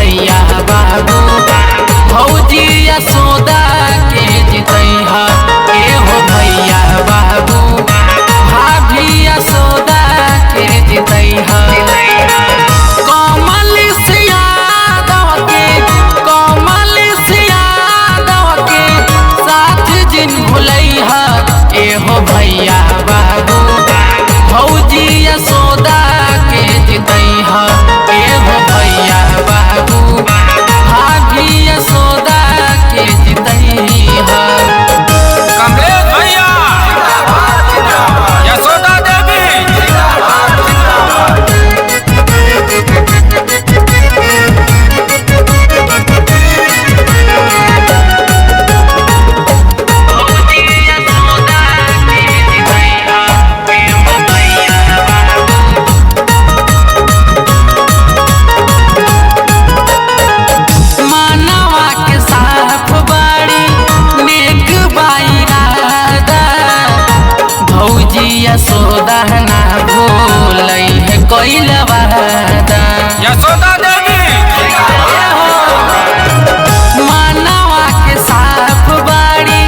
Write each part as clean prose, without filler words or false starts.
भैया बाबू भौजी यशोदा के जितैहा। ए हो भैया बाबू भाभी यशोदा के जितैहा। कमल से यादव के साथ जिन भुलैहा। ए हो भैया बाबू भौजी यशोदा के जितैहा। ए हो भैया बाबू भाभी यशोदा के जितैहा। कमलेश भैया यशोदा देवी यशोदा ना भूलै है कोइल वादा। यशोदा देवी मानवा के साफ बाड़ी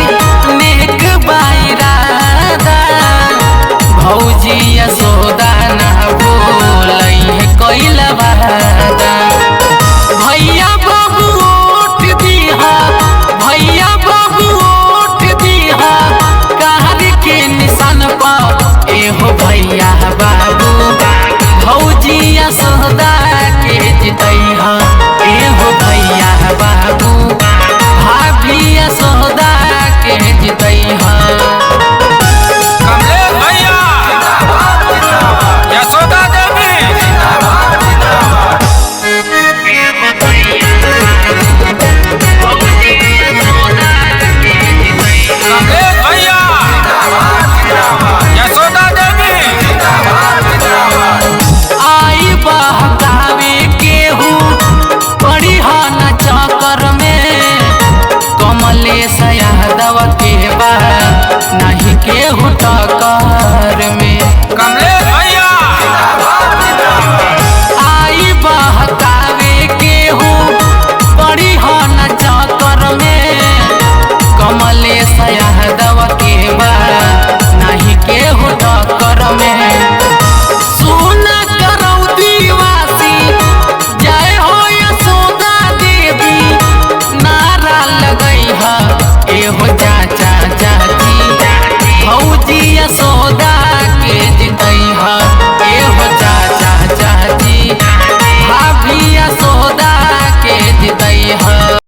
नेक बाइरादा। भौजी यशोदा ना भूलै है कोइल वादा। भैया बाबू ओट दीहा, भैया बाबू ओट दीहा कार के निशान पा। ए हो भैया बाबू भौजी यशोदा के जितैहा। ए हो भैया बाबू भाभी यशोदा के जितैहा। कमलेश भैया यशोदा देवी कमलेश